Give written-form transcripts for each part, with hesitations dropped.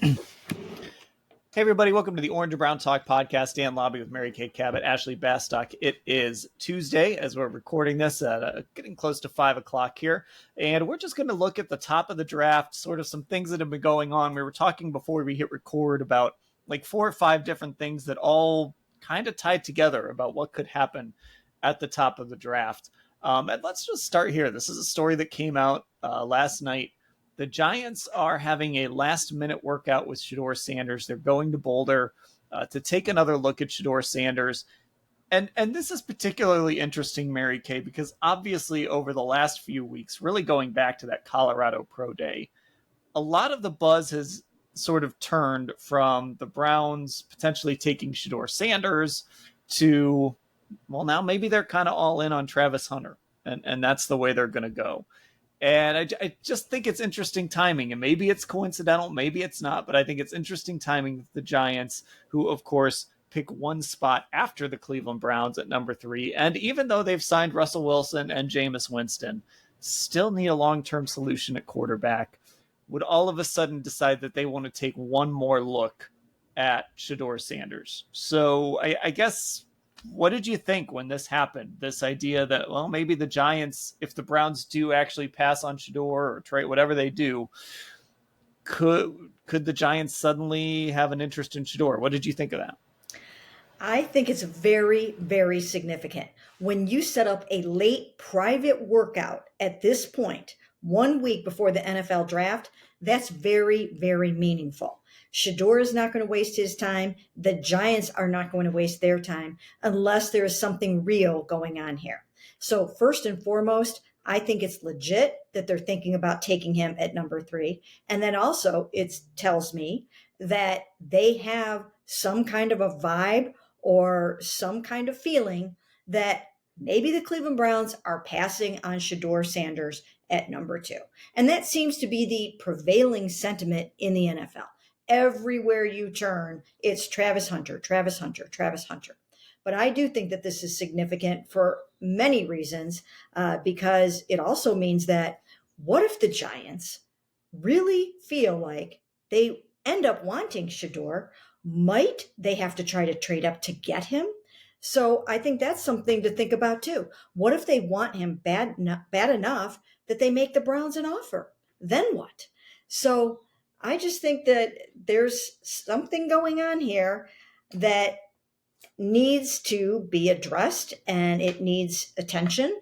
Hey, everybody. Welcome to the Orange and Brown Talk podcast. Dan Labbe with Kay Cabot, Ashley Bastock. It is Tuesday as we're recording this at getting close to 5 o'clock here. And we're just going to look at the top of the draft, sort of some things that have been going on. We were talking before we hit record about like 4 or 5 different things that all kind of tied together about what could happen at the top of the draft. And let's just start here. This is a story that came out last night. The Giants are having a last-minute workout with Shedeur Sanders. They're going to Boulder to take another look at Shedeur Sanders. And this is particularly interesting, Mary Kay, because obviously over the last few weeks, really going back to that Colorado Pro Day, a lot of the buzz has sort of turned from the Browns potentially taking Shedeur Sanders to, well, now maybe they're kind of all in on Travis Hunter, and that's the way they're going to go. And I just think it's interesting timing, and maybe it's coincidental, maybe it's not, but I think it's interesting timing that the Giants, who of course pick one spot after the Cleveland Browns at number 3, and even though they've signed Russell Wilson and Jameis Winston, still need a long-term solution at quarterback, would all of a sudden decide that they want to take one more look at Shedeur Sanders. So I guess, what did you think when this happened? This idea that, well, maybe the Giants, if the Browns do actually pass on Shedeur or trade, whatever they do, could the Giants suddenly have an interest in Shedeur? What did you think of that? I think it's very, very significant. When you set up a late private workout at this point, 1 week before the NFL draft, that's very, very meaningful. Shedeur is not going to waste his time. The Giants are not going to waste their time unless there is something real going on here. So first and foremost, I think it's legit that they're thinking about taking him at number 3. And then also it tells me that they have some kind of a vibe or some kind of feeling that maybe the Cleveland Browns are passing on Shedeur Sanders at number 2. And that seems to be the prevailing sentiment in the NFL. Everywhere you turn, it's Travis Hunter, Travis Hunter, Travis Hunter. But I do think that this is significant for many reasons, because it also means that what if the Giants really feel like they end up wanting Shedeur? Might they have to try to trade up to get him? So I think that's something to think about too. What if they want him bad enough that they make the Browns an offer? Then what? So I just think that there's something going on here that needs to be addressed and it needs attention.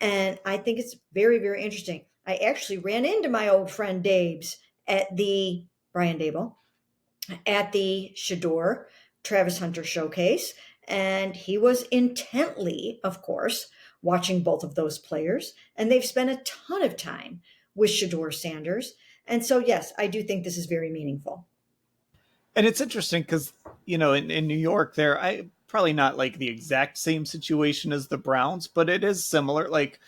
And I think it's very, very interesting. I actually ran into my old friend Dabes at the Brian Dable at the Shedeur Travis Hunter showcase. And he was intently, of course, watching both of those players. And they've spent a ton of time with Shedeur Sanders. And so, yes, I do think this is very meaningful. And it's interesting because, in New York, I probably not like the exact same situation as the Browns, but it is similar. Like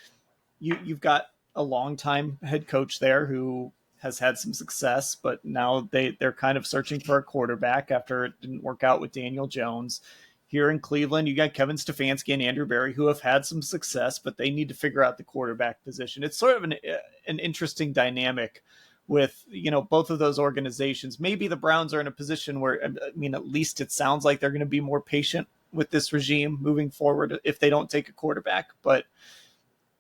you've got a longtime head coach there who has had some success, but now they're kind of searching for a quarterback after it didn't work out with Daniel Jones. Here in Cleveland, you got Kevin Stefanski and Andrew Berry who have had some success, but they need to figure out the quarterback position. It's sort of an interesting dynamic with, both of those organizations. Maybe the Browns are in a position where, at least it sounds like they're going to be more patient with this regime moving forward if they don't take a quarterback. But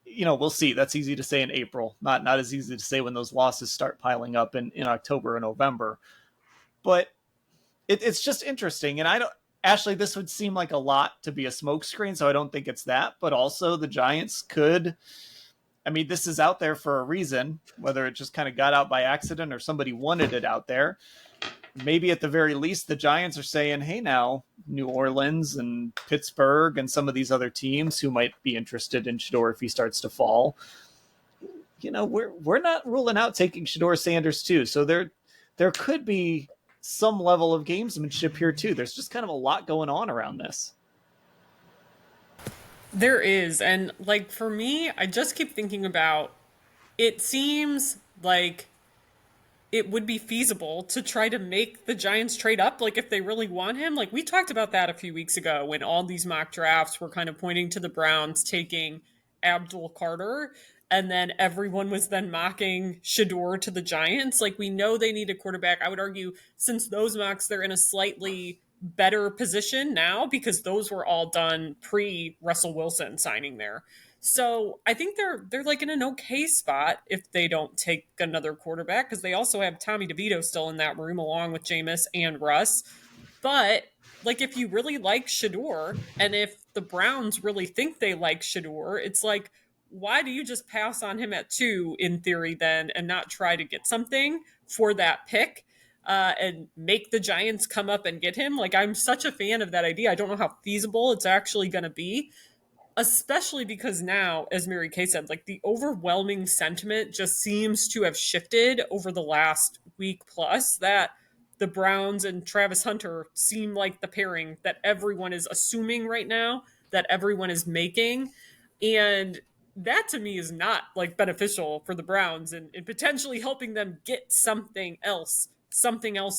we'll see. That's easy to say in April, not as easy to say when those losses start piling up in October or November. But it's just interesting. And Ashley, this would seem like a lot to be a smokescreen, so I don't think it's that. But also the Giants could, this is out there for a reason, whether it just kind of got out by accident or somebody wanted it out there. Maybe at the very least, the Giants are saying, hey, now, New Orleans and Pittsburgh and some of these other teams who might be interested in Shedeur if he starts to fall, we're not ruling out taking Shedeur Sanders too. So there could be some level of gamesmanship here too. There's just kind of a lot going on around this. There is. And like for me, I just keep thinking about it seems like it would be feasible to try to make the Giants trade up, like if they really want him. Like we talked about that a few weeks ago when all these mock drafts were kind of pointing to the Browns taking Abdul Carter. And then everyone was then mocking Shedeur to the Giants. Like, we know they need a quarterback. I would argue, since those mocks, they're in a slightly better position now because those were all done pre Russell Wilson signing there. So I think they're like in an okay spot if they don't take another quarterback, because they also have Tommy DeVito still in that room along with Jameis and Russ. But like, if you really like Shedeur, and if the Browns really think they like Shedeur, it's like, why do you just pass on him at 2 in theory then, and not try to get something for that pick, and make the Giants come up and get him? Like, I'm such a fan of that idea. I don't know how feasible it's actually going to be, especially because now, as Mary Kay said, like, the overwhelming sentiment just seems to have shifted over the last week plus, that the Browns and Travis Hunter seem like the pairing that everyone is assuming right now, that everyone is making. And that to me is not like beneficial for the Browns, and potentially helping them get something else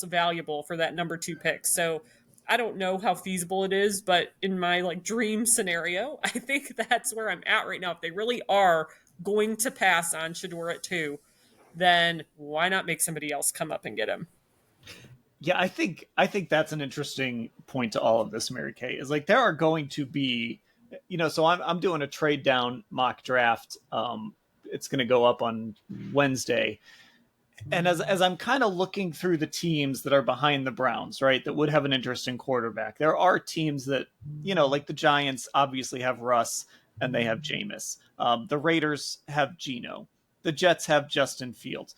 valuable for that number 2 pick. So I don't know how feasible it is, but in my like dream scenario, I think that's where I'm at right now. If they really are going to pass on Shedeur at 2, then why not make somebody else come up and get him? Yeah, I think that's an interesting point to all of this, Mary Kay. Is like there are going to be, so I'm doing a trade down mock draft. It's going to go up on Wednesday, and as I'm kind of looking through the teams that are behind the Browns, right, that would have an interesting quarterback. There are teams that, like the Giants obviously have Russ and they have Jameis. The Raiders have Geno. The Jets have Justin Fields.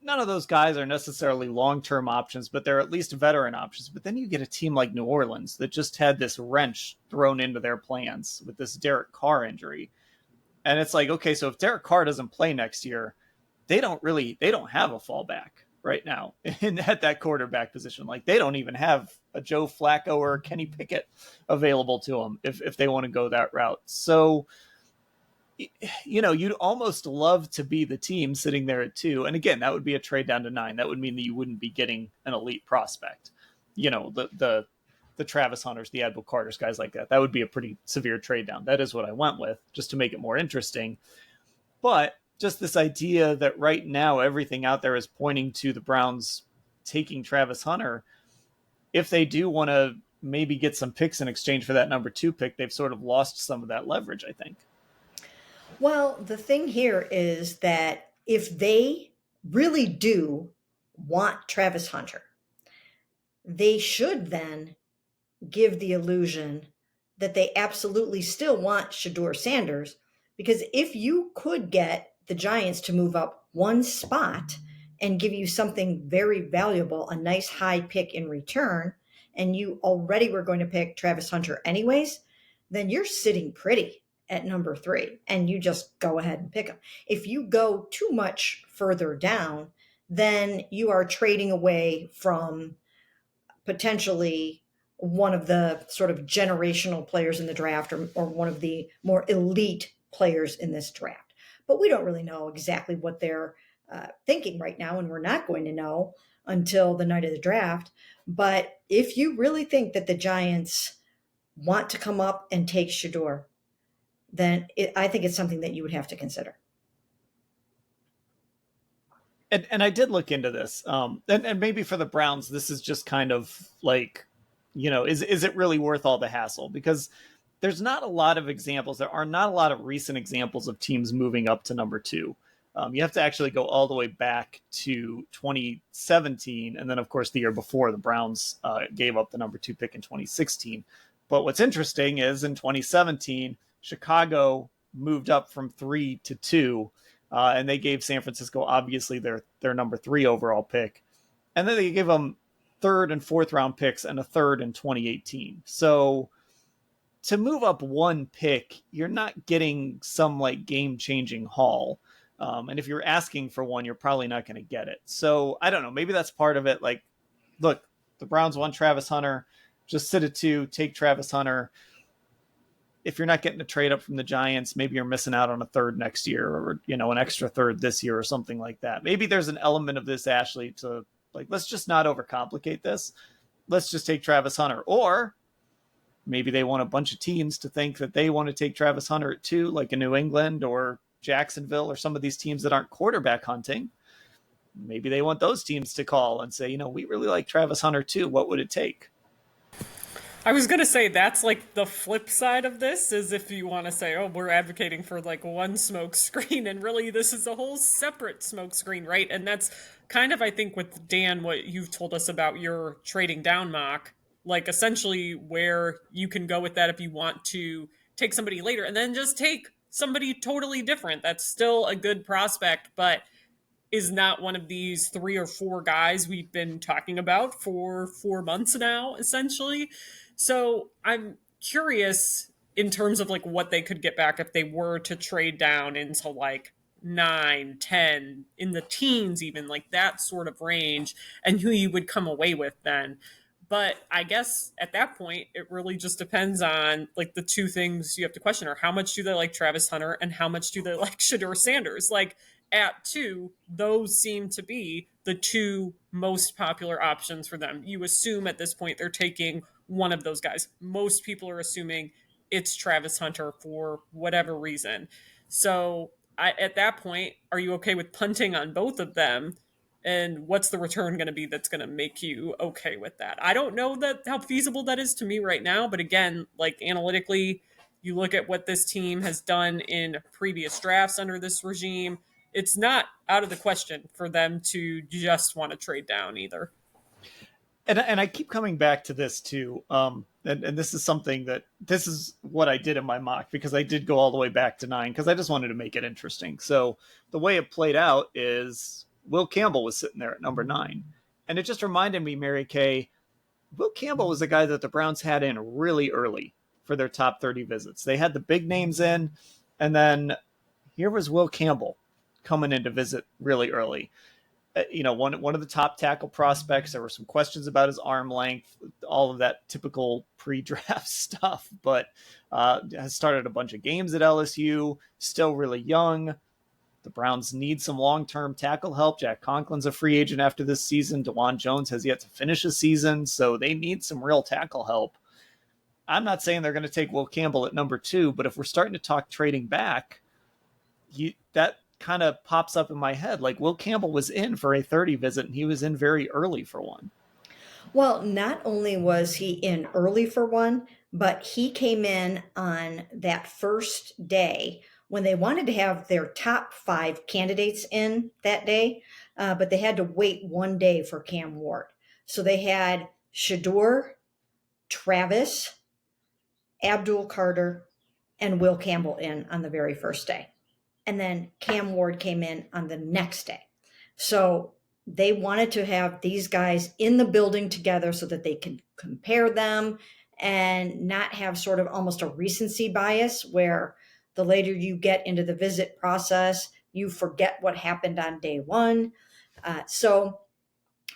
None of those guys are necessarily long-term options, but they're at least veteran options. But then you get a team like New Orleans that just had this wrench thrown into their plans with this Derek Carr injury. And it's like, okay, so if Derek Carr doesn't play next year, they don't have a fallback right now at that quarterback position. Like, they don't even have a Joe Flacco or Kenny Pickett available to them if they want to go that route. So, you'd almost love to be the team sitting there at 2. And again, that would be a trade down to 9. That would mean that you wouldn't be getting an elite prospect. The Travis Hunters, the Advil Carters, guys like that. That would be a pretty severe trade down. That is what I went with, just to make it more interesting. But just this idea that right now everything out there is pointing to the Browns taking Travis Hunter. If they do want to maybe get some picks in exchange for that number 2 pick, they've sort of lost some of that leverage, I think. Well, the thing here is that if they really do want Travis Hunter, they should then give the illusion that they absolutely still want Shedeur Sanders, because if you could get the Giants to move up one spot and give you something very valuable, a nice high pick in return, and you already were going to pick Travis Hunter anyways, then you're sitting pretty at number 3 and you just go ahead and pick him. If you go too much further down, then you are trading away from potentially one of the sort of generational players in the draft, or one of the more elite players in this draft. But we don't really know exactly what they're thinking right now, and we're not going to know until the night of the draft. But if you really think that the Giants want to come up and take Shedeur, then I think it's something that you would have to consider. And I did look into this. And maybe for the Browns, this is just kind of like, is it really worth all the hassle? Because there's not a lot of examples. There are not a lot of recent examples of teams moving up to number 2. You have to actually go all the way back to 2017. And then, of course, the year before, the Browns gave up the number 2 pick in 2016. But what's interesting is in 2017, Chicago moved up from 3 to 2, and they gave San Francisco obviously their number 3 overall pick, and then they gave them 3rd and 4th round picks and a 3rd in 2018. So to move up 1 pick, you're not getting some like game changing haul, and if you're asking for one, you're probably not going to get it. So I don't know. Maybe that's part of it. Like, look, the Browns want Travis Hunter. Just sit at 2, take Travis Hunter. If you're not getting a trade up from the Giants, maybe you're missing out on a 3rd next year, or, an extra 3rd this year or something like that. Maybe there's an element of this, Ashley, to like, let's just not overcomplicate this. Let's just take Travis Hunter. Or maybe they want a bunch of teams to think that they want to take Travis Hunter at 2, like in New England, or, Jacksonville or some of these teams that aren't quarterback hunting, maybe they want those teams to call and say, we really like Travis Hunter too. What would it take? I was gonna say that's like the flip side of this is if you want to say, oh, we're advocating for like one smoke screen, and really this is a whole separate smoke screen, right? And that's kind of, I think, with Dan, what you've told us about your trading down mock, like essentially where you can go with that if you want to take somebody later and then just take somebody totally different. That's still a good prospect, but is not one of these 3 or 4 guys we've been talking about for 4 months now, essentially. So I'm curious in terms of like what they could get back if they were to trade down into like 9, 10, in the teens, even like that sort of range, and who you would come away with then. But I guess at that point, it really just depends on like the two things you have to question are how much do they like Travis Hunter and how much do they like Shedeur Sanders? Like at 2, those seem to be the 2 most popular options for them. You assume at this point they're taking one of those guys. Most people are assuming it's Travis Hunter for whatever reason. So at that point, are you okay with punting on both of them? And what's the return going to be that's going to make you okay with that? I don't know that how feasible that is to me right now, but again, like analytically, you look at what this team has done in previous drafts under this regime, it's not out of the question for them to just want to trade down either. And I keep coming back to this too. And this is something this is what I did in my mock because I did go all the way back to 9 because I just wanted to make it interesting. So the way it played out is Will Campbell was sitting there at number 9. And it just reminded me, Mary Kay, Will Campbell was the guy that the Browns had in really early for their top 30 visits. They had the big names in, and here was Will Campbell coming in to visit really early. One of the top tackle prospects. There were some questions about his arm length, all of that typical pre-draft stuff, but has started a bunch of games at LSU, still really young. The Browns need some long-term tackle help. Jack Conklin's a free agent after this season. DeJuan Jones has yet to finish a season, so they need some real tackle help. I'm not saying they're going to take Will Campbell at number 2, but if we're starting to talk trading back, that kind of pops up in my head. Like Will Campbell was in for a 30 visit, and he was in very early for one. Well, not only was he in early for one, but he came in on that first day when they wanted to have their top 5 candidates in that day, but they had to wait one day for Cam Ward. So they had Shedeur, Travis, Abdul Carter, and Will Campbell in on the very first day. And then Cam Ward came in on the next day. So they wanted to have these guys in the building together so that they can compare them and not have sort of almost a recency bias where the later you get into the visit process, you forget what happened on day 1. So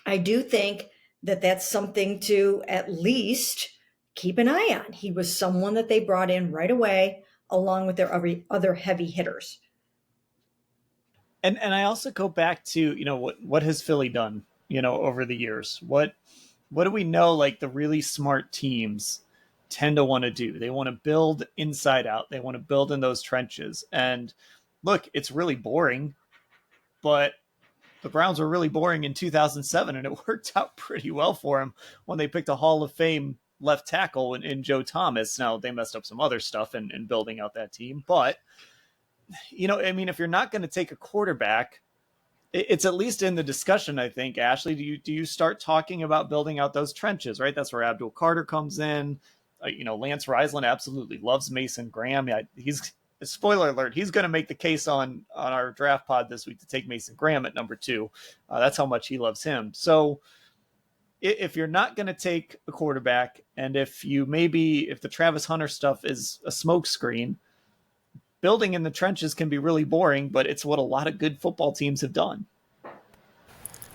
I do think that that's something to at least keep an eye on. He was someone that they brought in right away along with their other heavy hitters. And I also go back to, what has Philly done, over the years? What do we know, like the really smart teams tend to want to do? They want to build inside out. They want to build in those trenches. And look, it's really boring, but the Browns were really boring in 2007, and it worked out pretty well for them when they picked a Hall of Fame left tackle in Joe Thomas. Now, they messed up some other stuff in building out that team, but if you're not going to take a quarterback, it's at least in the discussion, I think. Ashley, do you start talking about building out those trenches, right? That's where Abdul Carter comes in. Lance Reisland absolutely loves Mason Graham. Yeah, he's, spoiler alert, he's going to make the case on our draft pod this week to take Mason Graham at number 2. That's how much he loves him. So if you're not going to take a quarterback, and if the Travis Hunter stuff is a smokescreen, building in the trenches can be really boring, but it's what a lot of good football teams have done.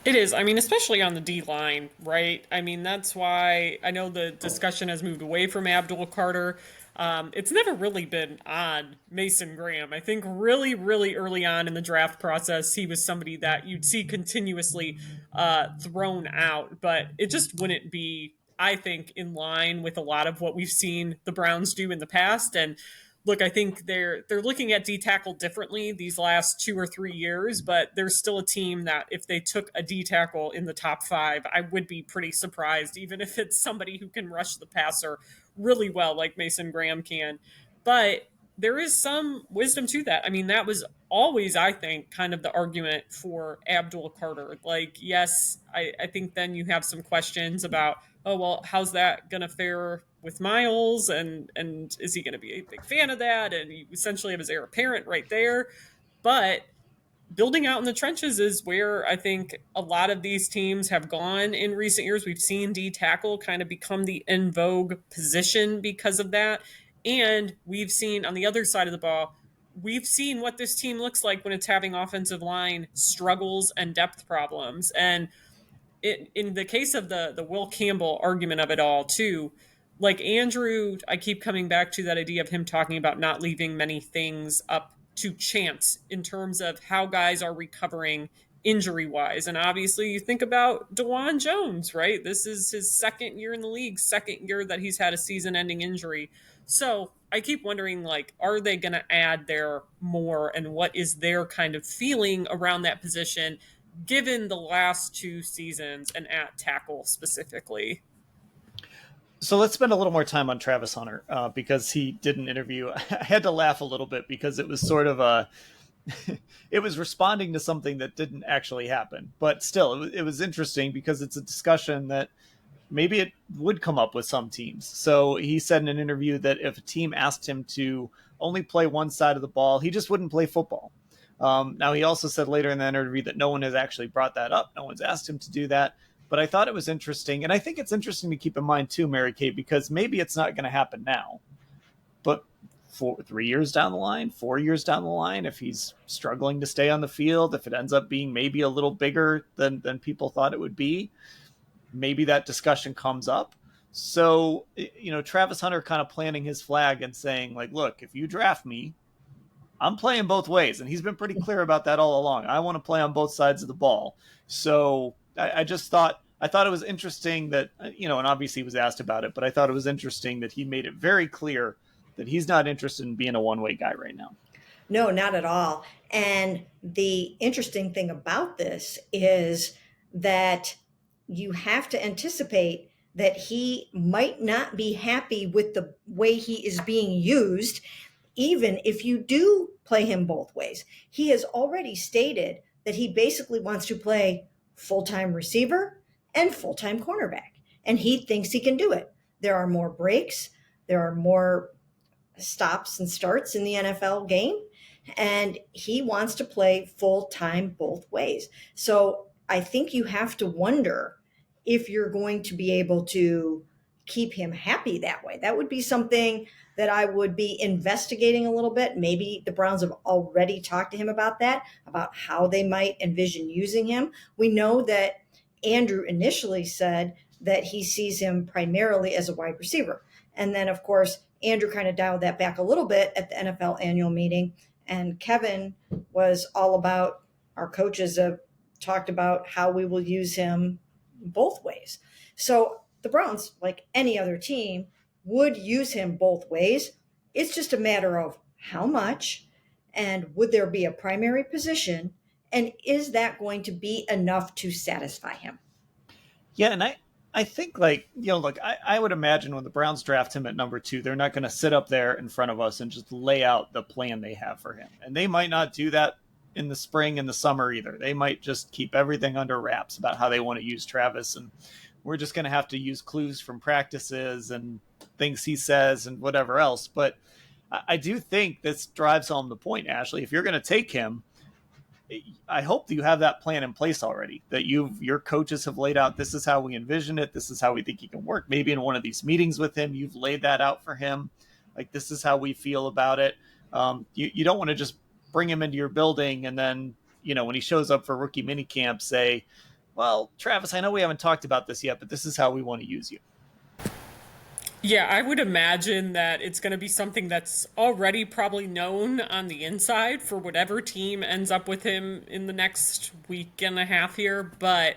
It is. I mean, especially on the D line, right? I mean, that's why I know the discussion has moved away from Abdul Carter. It's never really been on Mason Graham. I think really, really early on in the draft process, he was somebody that you'd see continuously thrown out, but it just wouldn't be, I think, in line with a lot of what we've seen the Browns do in the past. And look, I think they're looking at D tackle differently these last 2 or 3 years, but there's still a team that if they took a D tackle in the top five, I would be pretty surprised, even if it's somebody who can rush the passer really well, like Mason Graham can. But there is some wisdom to that. I mean, that was always, I think, kind of the argument for Abdul Carter. Like, yes, I think then you have some questions about, oh well, how's that gonna fare with Miles, and is he gonna be a big fan of that? And you essentially have his heir apparent right there. But building out in the trenches is where I think a lot of these teams have gone in recent years. We've seen D tackle kind of become the in vogue position because of that. And we've seen on the other side of the ball, we've seen what this team looks like when it's having offensive line struggles and depth problems. And in the case of the Will Campbell argument of it all, too, like Andrew, I keep coming back to that idea of him talking about not leaving many things up to chance in terms of how guys are recovering injury wise. And obviously, you think about DeJuan Jones, right? This is his second year in the league, second year that he's had a season ending injury. So I keep wondering, like, are they going to add there more, and what is their kind of feeling around that position given the last 2 seasons and at tackle specifically? So let's spend a little more time on Travis Hunter because he did an interview. I had to laugh a little bit because it was sort of a, it was responding to something that didn't actually happen, but still, it was interesting because it's a discussion that maybe it would come up with some teams. So he said in an interview that if a team asked him to only play one side of the ball, he just wouldn't play football. Now, he also said later in the interview that no one has actually brought that up. No one's asked him to do that. But I thought it was interesting. And I think it's interesting to keep in mind, too, Mary Kay, because maybe it's not going to happen now. But 3 years down the line, 4 years down the line, if he's struggling to stay on the field, if it ends up being maybe a little bigger than people thought it would be, maybe that discussion comes up. So, Travis Hunter kind of planting his flag and saying, like, look, if you draft me, I'm playing both ways. And he's been pretty clear about that all along. I want to play on both sides of the ball. So I just thought it was interesting that, and obviously he was asked about it, but I thought it was interesting that he made it very clear that he's not interested in being a one-way guy right now. No, not at all. And the interesting thing about this is that you have to anticipate that he might not be happy with the way he is being used, even if you do play him both ways. He has already stated that he basically wants to play full-time receiver and full-time cornerback, and he thinks he can do it. There are more breaks, there are more stops and starts in the NFL game, and he wants to play full-time both ways. So I think you have to wonder if you're going to be able to keep him happy that way. That would be something that I would be investigating a little bit. Maybe the Browns have already talked to him about that, about how they might envision using him. We know that Andrew initially said that he sees him primarily as a wide receiver. And then, of course, Andrew kind of dialed that back a little bit at the NFL annual meeting. And Kevin was all about, our coaches have talked about how we will use him both ways. So the Browns, like any other team, would use him both ways. It's just a matter of how much, and would there be a primary position, and is that going to be enough to satisfy him? Yeah, and I think, like, look, I would imagine when the Browns draft him at number 2, they're not going to sit up there in front of us and just lay out the plan they have for him. And they might not do that in the spring and the summer either. They might just keep everything under wraps about how they want to use Travis. And we're just going to have to use clues from practices and things he says and whatever else. But I do think this drives home the point, Ashley. If you're going to take him, I hope that you have that plan in place already, that your coaches have laid out, this is how we envision it. This is how we think he can work. Maybe in one of these meetings with him, you've laid that out for him. Like, this is how we feel about it. You don't want to just bring him into your building and then, when he shows up for rookie minicamp, say, well, Travis, I know we haven't talked about this yet, but this is how we want to use you. Yeah, I would imagine that it's going to be something that's already probably known on the inside for whatever team ends up with him in the next week and a half here. But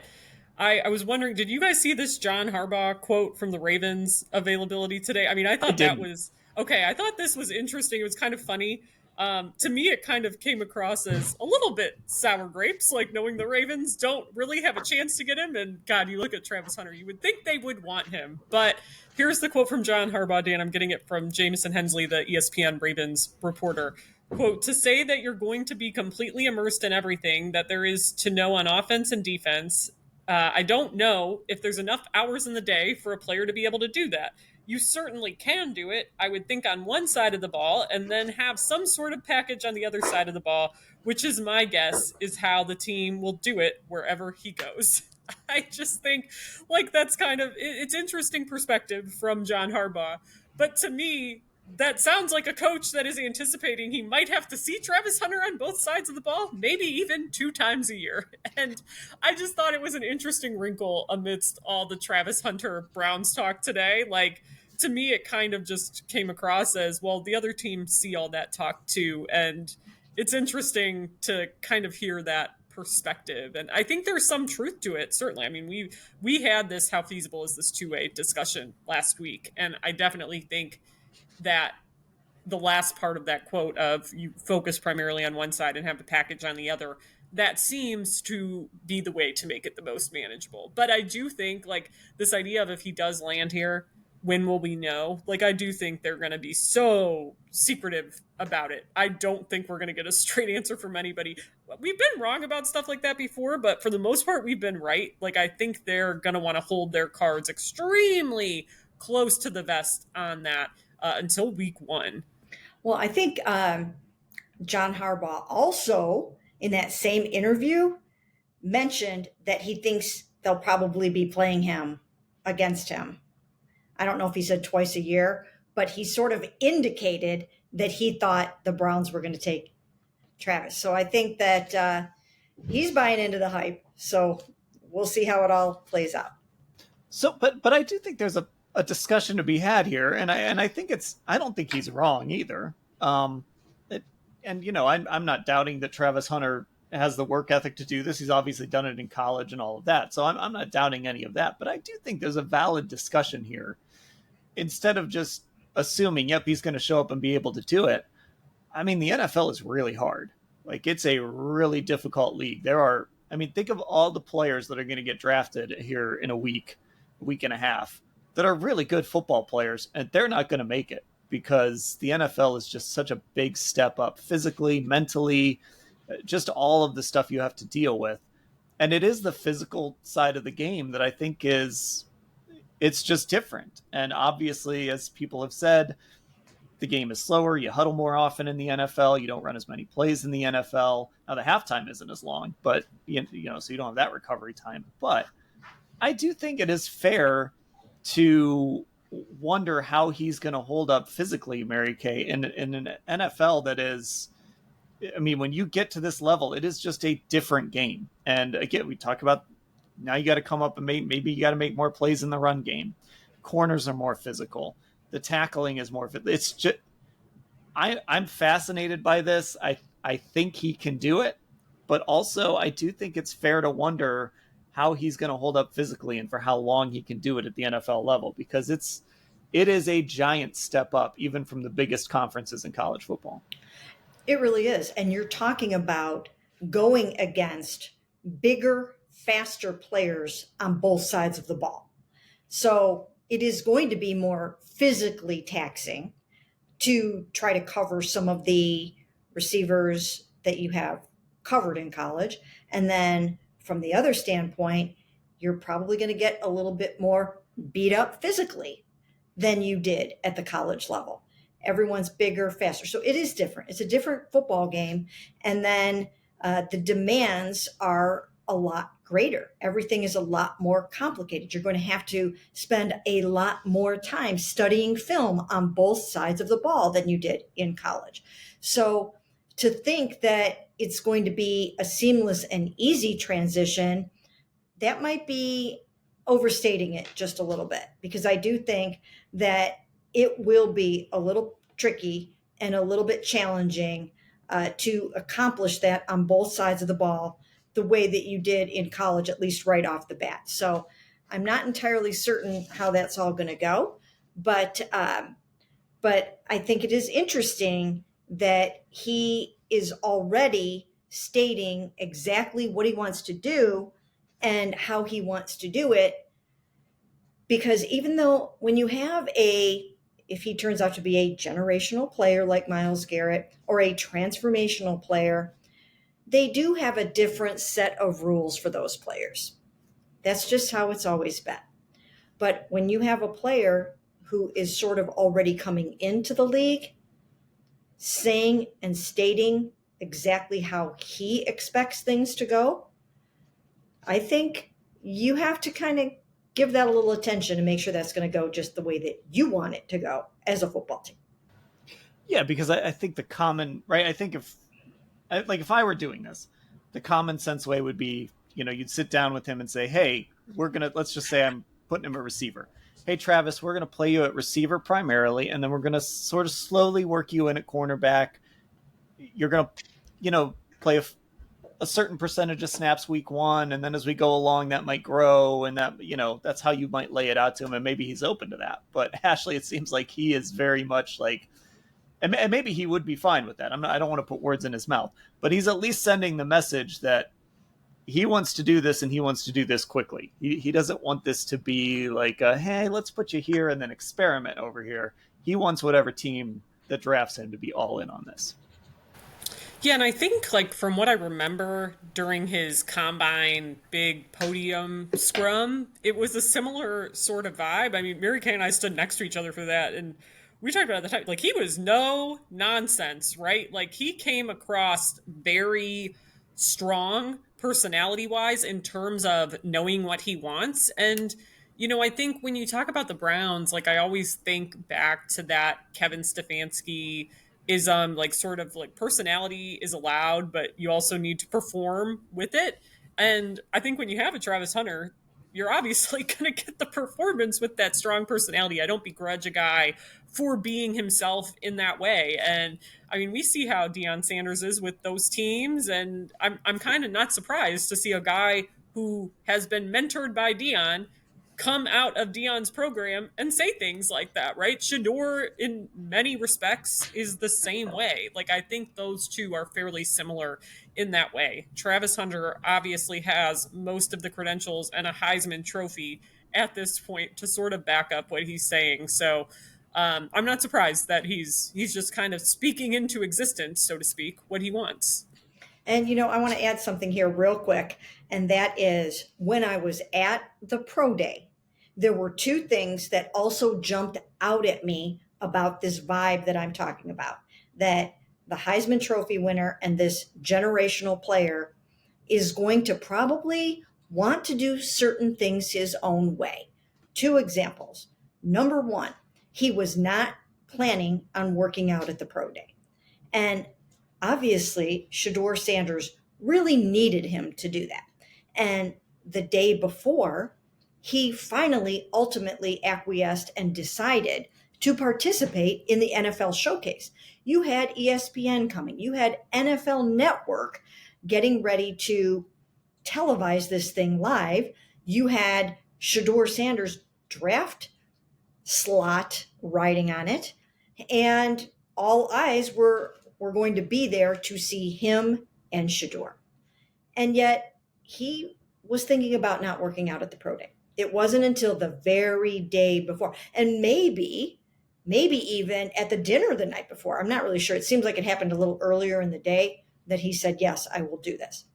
I was wondering, did you guys see this John Harbaugh quote from the Ravens availability today? I mean, I thought that was Okay, I thought this was interesting. It was kind of funny. To me, it kind of came across as a little bit sour grapes, like knowing the Ravens don't really have a chance to get him. And God, you look at Travis Hunter, you would think they would want him. But here's the quote from John Harbaugh, Dan. I'm getting it from Jameson Hensley, the ESPN Ravens reporter. Quote, to say that you're going to be completely immersed in everything that there is to know on offense and defense, I don't know if there's enough hours in the day for a player to be able to do that. You certainly can do it, I would think, on one side of the ball and then have some sort of package on the other side of the ball, which is my guess is how the team will do it wherever he goes. I just think like that's kind of it's interesting perspective from John Harbaugh. But to me, that sounds like a coach that is anticipating he might have to see Travis Hunter on both sides of the ball, maybe even 2 times a year. And I just thought it was an interesting wrinkle amidst all the Travis Hunter Browns talk today. Like, to me, it kind of just came across as, well, the other teams see all that talk too. And it's interesting to kind of hear that perspective. And I think there's some truth to it, certainly. I mean, we had this how feasible is this two-way discussion last week. And I definitely think that the last part of that quote of you focus primarily on one side and have the package on the other, that seems to be the way to make it the most manageable. But I do think like this idea of if he does land here, when will we know? Like, I do think they're going to be so secretive about it. I don't think we're going to get a straight answer from anybody. We've been wrong about stuff like that before, but for the most part, we've been right. Like, I think they're going to want to hold their cards extremely close to the vest on that until week one. Well, I think John Harbaugh also, in that same interview, mentioned that he thinks they'll probably be playing him against him. I don't know if he said twice a year, but he sort of indicated that he thought the Browns were going to take Travis. So I think that he's buying into the hype. So we'll see how it all plays out. So, but I do think there's a discussion to be had here, and I think I don't think he's wrong either. And you know, I'm not doubting that Travis Hunter has the work ethic to do this. He's obviously done it in college and all of that. So I'm not doubting any of that. But I do think there's a valid discussion here. Instead of just assuming, yep, he's going to show up and be able to do it. I mean, the NFL is really hard. Like, it's a really difficult league. Think of all the players that are going to get drafted here in a week and a half that are really good football players, and they're not going to make it because the NFL is just such a big step up physically, mentally, just all of the stuff you have to deal with. And it is the physical side of the game that I think it's just different. And obviously, as people have said, the game is slower. You huddle more often in the NFL. You don't run as many plays in the NFL. Now, the halftime isn't as long, but so you don't have that recovery time. But I do think it is fair to wonder how he's going to hold up physically, Mary Kay, in an NFL that is, I mean, when you get to this level, it is just a different game. And again, we talk about now you got to come up and maybe you got to make more plays in the run game. Corners are more physical. The tackling is more. It's just I'm fascinated by this. I think he can do it, but also I do think it's fair to wonder how he's going to hold up physically and for how long he can do it at the NFL level, because it is a giant step up even from the biggest conferences in college football. It really is. And you're talking about going against bigger, faster players on both sides of the ball. So it is going to be more physically taxing to try to cover some of the receivers that you have covered in college. And then from the other standpoint, you're probably going to get a little bit more beat up physically than you did at the college level. Everyone's bigger, faster. So it is different. It's a different football game. And then the demands are a lot greater. Everything is a lot more complicated. You're going to have to spend a lot more time studying film on both sides of the ball than you did in college. So to think that it's going to be a seamless and easy transition, that might be overstating it just a little bit, because I do think that it will be a little tricky and a little bit challenging to accomplish that on both sides of the ball the way that you did in college, at least right off the bat. So I'm not entirely certain how that's all going to go, but But I think it is interesting that he is already stating exactly what he wants to do and how he wants to do it. Because even though when you have if he turns out to be a generational player like Myles Garrett or a transformational player, they do have a different set of rules for those players. That's just how it's always been. But when you have a player who is sort of already coming into the league, saying and stating exactly how he expects things to go, I think you have to kind of give that a little attention and make sure that's going to go just the way that you want it to go as a football team. Yeah, because I think the common, right? I think if I were doing this, the common sense way would be, you'd sit down with him and say, hey, let's just say I'm putting him at receiver. Hey, Travis, we're going to play you at receiver primarily, and then we're going to sort of slowly work you in at cornerback. You're going to, play a certain percentage of snaps week one, and then as we go along, that might grow, and that's how you might lay it out to him, and maybe he's open to that. But Ashley, it seems like he is very much like, and maybe he would be fine with that. I don't want to put words in his mouth, but he's at least sending the message that he wants to do this and he wants to do this quickly. He doesn't want this to be like, hey, let's put you here and then experiment over here. He wants whatever team that drafts him to be all in on this. Yeah, and I think, like, from what I remember during his combine big podium scrum, it was a similar sort of vibe. I mean, Mary Kay and I stood next to each other for that, and we talked about it at the time. Like, he was no nonsense, right? Like, he came across very strong personality wise in terms of knowing what he wants. And, I think when you talk about the Browns, like, I always think back to that Kevin Stefanski is like sort of like personality is allowed, but you also need to perform with it. And I think when you have a Travis Hunter, you're obviously going to get the performance with that strong personality. I don't begrudge a guy for being himself in that way. And I mean, we see how Deion Sanders is with those teams, and I'm kind of not surprised to see a guy who has been mentored by Deion come out of Deion's program and say things like that, right? Shedeur, in many respects, is the same way. Like, I think those two are fairly similar in that way. Travis Hunter obviously has most of the credentials and a Heisman Trophy at this point to sort of back up what he's saying. So I'm not surprised that he's just kind of speaking into existence, so to speak, what he wants. And, I want to add something here real quick. And that is when I was at the pro day, there were two things that also jumped out at me about this vibe that I'm talking about. That the Heisman Trophy winner and this generational player is going to probably want to do certain things his own way. Two examples. Number one, he was not planning on working out at the pro day. And obviously, Shedeur Sanders really needed him to do that. And the day before, he finally ultimately acquiesced and decided to participate in the NFL showcase. You had ESPN coming, you had NFL Network getting ready to televise this thing live. You had Shedeur Sanders' draft slot riding on it, and all eyes were going to be there to see him and Shedeur. And yet he was thinking about not working out at the pro day. It wasn't until the very day before, and maybe even at the dinner the night before. I'm not really sure. It seems like it happened a little earlier in the day that he said, yes, I will do this.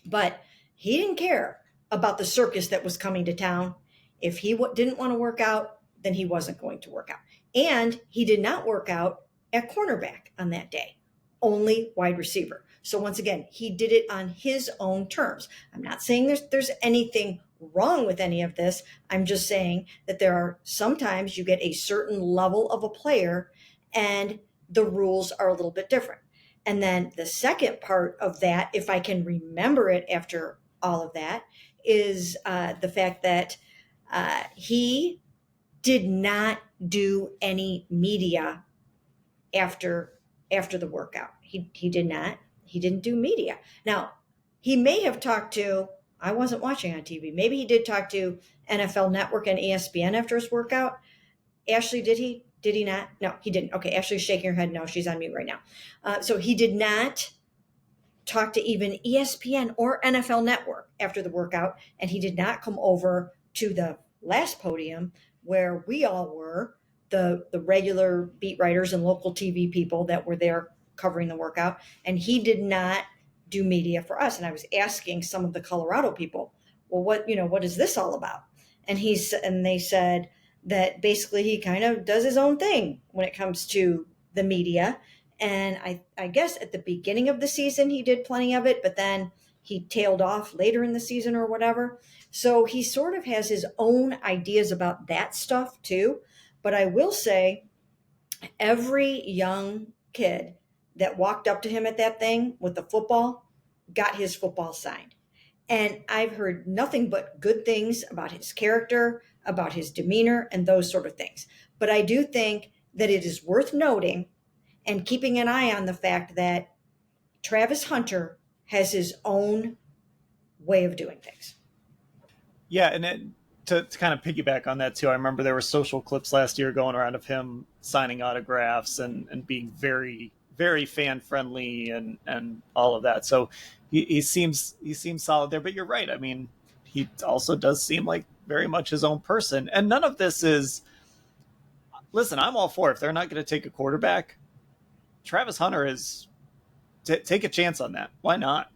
But he didn't care about the circus that was coming to town. If he didn't want to work out, then he wasn't going to work out. And he did not work out at cornerback on that day, only wide receiver. So once again, he did it on his own terms. I'm not saying there's anything wrong with any of this. I'm just saying that there are sometimes you get a certain level of a player and the rules are a little bit different. And then the second part of that, if I can remember it after all of that, is the fact that he did not do any media after the workout. He did not. He didn't do media. Now, he may have talked to, I wasn't watching on TV. Maybe he did talk to NFL Network and ESPN after his workout. Ashley, did he Did he not? No, he didn't. Okay, Ashley's shaking her head. No, she's on mute right now. So he did not talk to even ESPN or NFL Network after the workout, and he did not come over to the last podium where we all were, the regular beat writers and local TV people that were there covering the workout, and he did not do media for us. And I was asking some of the Colorado people, well, what is this all about? And they said that basically he kind of does his own thing when it comes to the media. And I guess at the beginning of the season, he did plenty of it, but then he tailed off later in the season or whatever. So he sort of has his own ideas about that stuff too. But I will say, every young kid that walked up to him at that thing with the football got his football signed. And I've heard nothing but good things about his character, about his demeanor, and those sort of things. But I do think that it is worth noting and keeping an eye on the fact that Travis Hunter has his own way of doing things. Yeah, and to kind of piggyback on that too, I remember there were social clips last year going around of him signing autographs and being very, very fan friendly and all of that. So he seems solid there. But you're right. I mean, he also does seem like very much his own person. And none of this is. Listen, I'm all for it. If they're not going to take a quarterback, Travis Hunter is take a chance on that. Why not?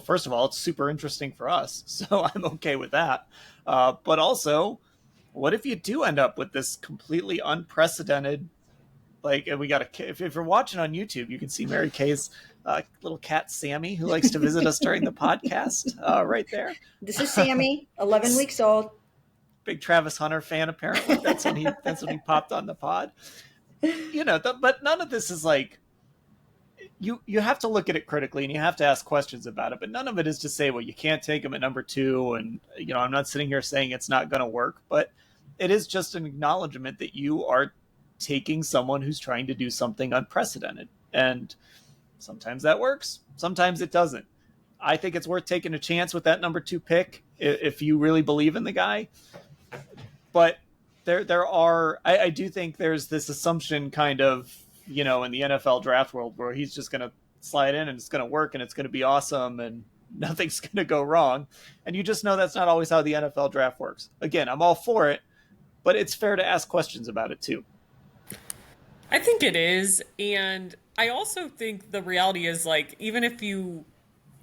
First of all, it's super interesting for us, so I'm okay with that. But also, what if you do end up with this completely unprecedented? Like, we got if you're watching on YouTube, you can see Mary Kay's little cat Sammy, who likes to visit us during the podcast, right there. This is Sammy, 11 weeks old. Big Travis Hunter fan, apparently. That's when he popped on the pod. But none of this is like. You have to look at it critically and you have to ask questions about it, but none of it is to say, well, you can't take him at number 2. And, I'm not sitting here saying it's not going to work, but it is just an acknowledgement that you are taking someone who's trying to do something unprecedented. And sometimes that works. Sometimes it doesn't. I think it's worth taking a chance with that number 2 pick if you really believe in the guy. But I do think there's this assumption kind of, in the NFL draft world where he's just going to slide in and it's going to work and it's going to be awesome and nothing's going to go wrong. And you just know that's not always how the NFL draft works. Again, I'm all for it, but it's fair to ask questions about it too. I think it is. And I also think the reality is, like, even if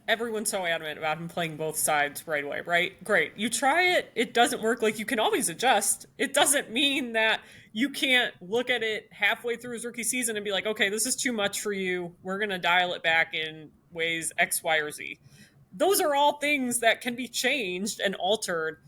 everyone's so adamant about him playing both sides right away, right? Great. You try it, it doesn't work. Like, you can always adjust. It doesn't mean that you can't look at it halfway through his rookie season and be like, okay, this is too much for you. We're going to dial it back in ways X, Y, or Z. Those are all things that can be changed and altered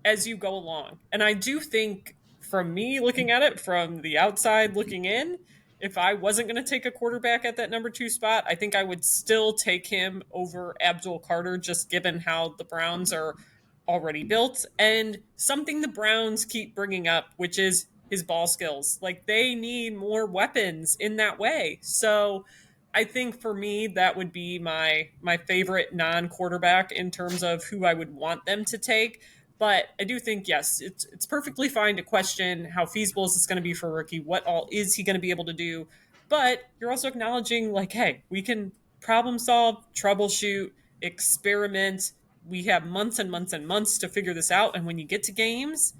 as you go along. And I do think, from me looking at it from the outside looking in, if I wasn't going to take a quarterback at that number 2 spot, I think I would still take him over Abdul Carter, just given how the Browns are already built. And something the Browns keep bringing up, which is his ball skills. Like, they need more weapons in that way. So I think for me, that would be my favorite non-quarterback in terms of who I would want them to take. But I do think, yes, it's perfectly fine to question how feasible is this going to be for a rookie? What all is he going to be able to do? But you're also acknowledging, like, hey, we can problem solve, troubleshoot, experiment. We have months and months and months to figure this out. And when you get to games,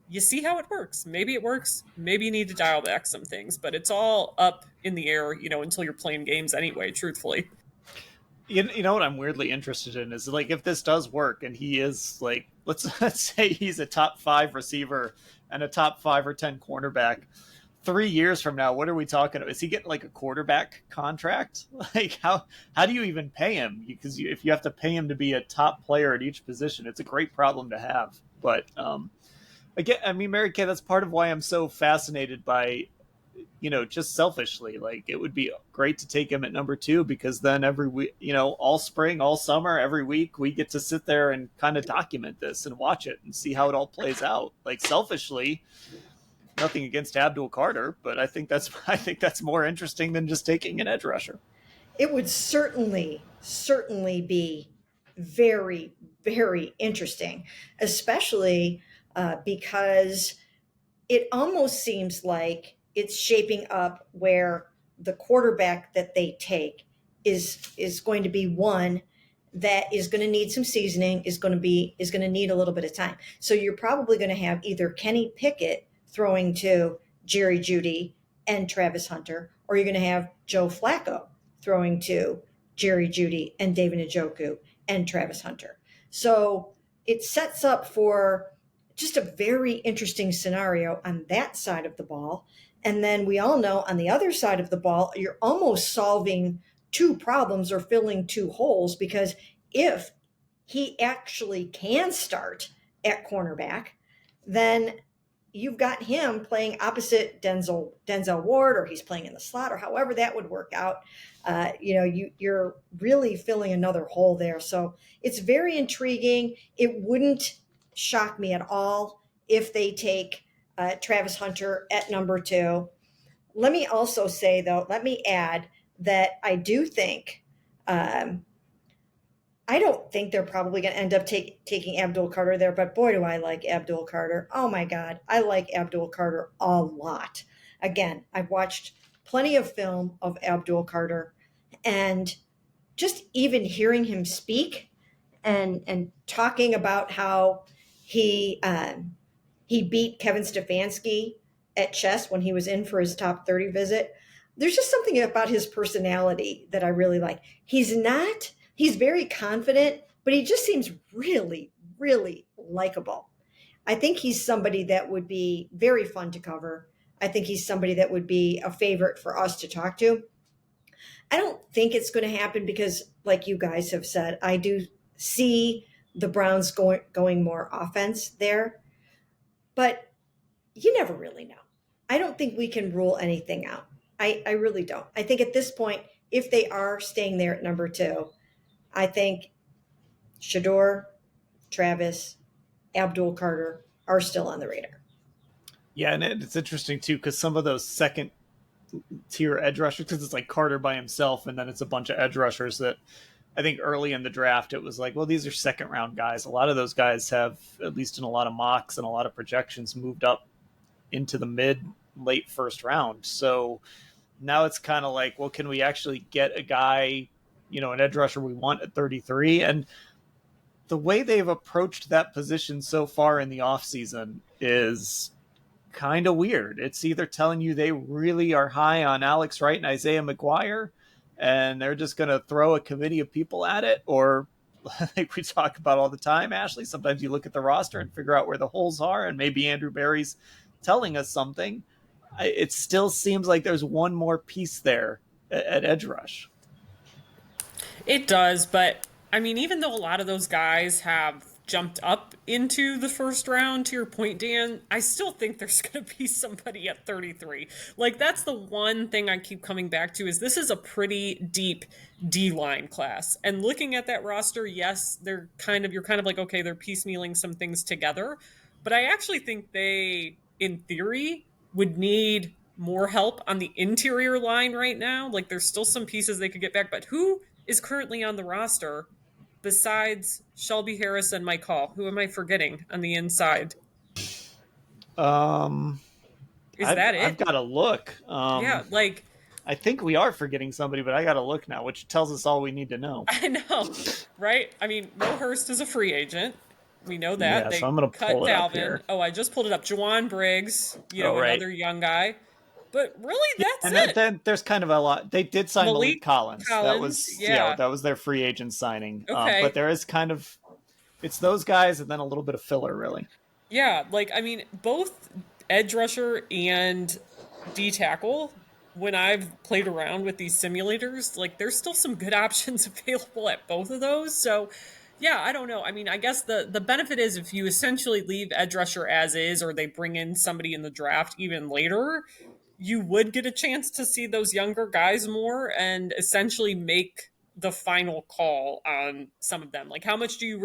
you see how it works. Maybe it works. Maybe you need to dial back some things. But it's all up in the air, until you're playing games anyway, truthfully. You know what I'm weirdly interested in is, like, if this does work and he is, like, let's say he's a top 5 receiver and a top 5 or 10 cornerback 3 years from now, what are we talking about? Is he getting like a quarterback contract? Like, how do you even pay him? Because if you have to pay him to be a top player at each position, it's a great problem to have. But again, I mean, Mary Kay, that's part of why I'm so fascinated by, just selfishly, like, it would be great to take him at number 2, because then every week, all spring, all summer, every week, we get to sit there and kind of document this and watch it and see how it all plays out. Like, selfishly, nothing against Abdul Carter, but I think that's more interesting than just taking an edge rusher. It would certainly be very, very interesting, especially because it almost seems like it's shaping up where the quarterback that they take is going to be one that is going to need some seasoning, is going to need a little bit of time. So you're probably going to have either Kenny Pickett throwing to Jerry Jeudy and Travis Hunter, or you're going to have Joe Flacco throwing to Jerry Jeudy and David Njoku and Travis Hunter. So it sets up for just a very interesting scenario on that side of the ball. And then we all know on the other side of the ball, you're almost solving two problems or filling two holes, because if he actually can start at cornerback, then you've got him playing opposite Denzel Ward, or he's playing in the slot, or however that would work out. You're really filling another hole there. So it's very intriguing. It wouldn't shock me at all if they take Travis Hunter at number 2. Let me also say, though, let me add that I do think, I don't think they're probably going to end up taking Abdul Carter there, but boy, do I like Abdul Carter. Oh my God, I like Abdul Carter a lot. Again, I've watched plenty of film of Abdul Carter, and just even hearing him speak and talking about how he he beat Kevin Stefanski at chess when he was in for his top 30 visit. There's just something about his personality that I really like. He's very confident, but he just seems really, really likable. I think he's somebody that would be very fun to cover. I think he's somebody that would be a favorite for us to talk to. I don't think it's going to happen because, like you guys have said, I do see the Browns going more offense there, but you never really know. I don't think we can rule anything out. I really don't. I think at this point, if they are staying there at number 2, I think Shedeur, Travis, Abdul Carter are still on the radar. Yeah, and it's interesting too because some of those second tier edge rushers, because it's like Carter by himself, and then it's a bunch of edge rushers that I think early in the draft it was like, well, these are second round guys. A lot of those guys have, at least in a lot of mocks and a lot of projections, moved up into the late first round. So now it's kind of like, well, can we actually get a guy, an edge rusher we want at 33? And the way they've approached that position so far in the offseason is kind of weird. It's either telling you they really are high on Alex Wright and Isaiah McGuire, and they're just going to throw a committee of people at it, or like we talk about all the time, Ashley, sometimes you look at the roster and figure out where the holes are, and maybe Andrew Berry's telling us something. It still seems like there's one more piece there at edge rush. It does, but I mean, even though a lot of those guys have jumped up into the first round, to your point, Dan, I still think there's going to be somebody at 33. Like, that's the one thing I keep coming back to, is this is a pretty deep D-line class. And looking at that roster, yes, you're kind of like, okay, they're piecemealing some things together. But I actually think they, in theory, would need more help on the interior line right now. Like, there's still some pieces they could get back, but who is currently on the roster besides Shelby Harris and Mike Hall? Who am I forgetting on the inside? Is that I've it? got to look. Yeah, like, I think we are forgetting somebody, but I got to look now, which tells us all we need to know. I know, right? I mean, Mo Hurst is a free agent. We know that. Yeah, so They I'm going to cut pull it up Dalvin. here. Oh, I just pulled it up. Juwan Briggs, Oh, right. another young guy. But really, Yeah, that's and it. then there's kind of a lot. They did sign Malik Collins. That was yeah. that was their free agent signing. Okay. But there is kind of, it's those guys and then a little bit of filler, really. Yeah, like, I mean, both edge rusher and D tackle, when I've played around with these simulators, like, there's still some good options available at both of those. So, yeah, I don't know. I mean, I guess the benefit is if you essentially leave edge rusher as is, or they bring in somebody in the draft even later, you would get a chance to see those younger guys more and essentially make the final call on some of them. Like, how much do you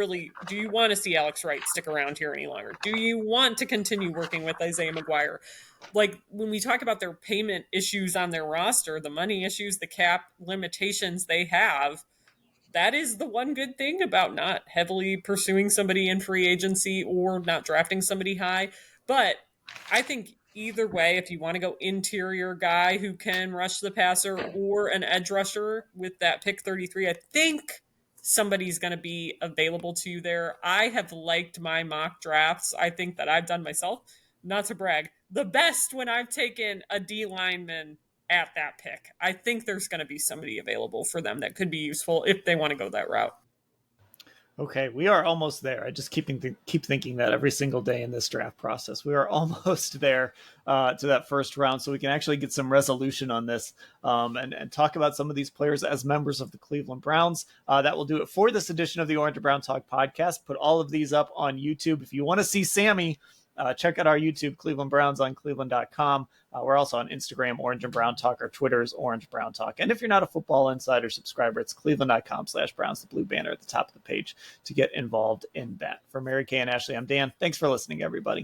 want to see Alex Wright stick around here any longer? Do you want to continue working with Isaiah McGuire? Like, when we talk about their payment issues on their roster, the money issues, the cap limitations they have, that is the one good thing about not heavily pursuing somebody in free agency or not drafting somebody high. But I think either way, if you want to go interior guy who can rush the passer or an edge rusher with that pick 33, I think somebody's going to be available to you there. I have liked my mock drafts. I think that I've done myself, not to brag, the best when I've taken a D lineman at that pick. I think there's going to be somebody available for them that could be useful if they want to go that route. Okay, we are almost there. I just keep thinking that every single day in this draft process. We are almost there to that first round, so we can actually get some resolution on this and talk about some of these players as members of the Cleveland Browns. That will do it for this edition of the Orange and Brown Talk podcast. Put all of these up on YouTube. If you want to see Sammy, check out our YouTube, Cleveland Browns on cleveland.com. We're also on Instagram, Orange and Brown Talk. Our Twitter is Orange Brown Talk. And if you're not a Football Insider subscriber, it's cleveland.com/Browns, the blue banner at the top of the page to get involved in that. For Mary Kay and Ashley, I'm Dan. Thanks for listening, everybody.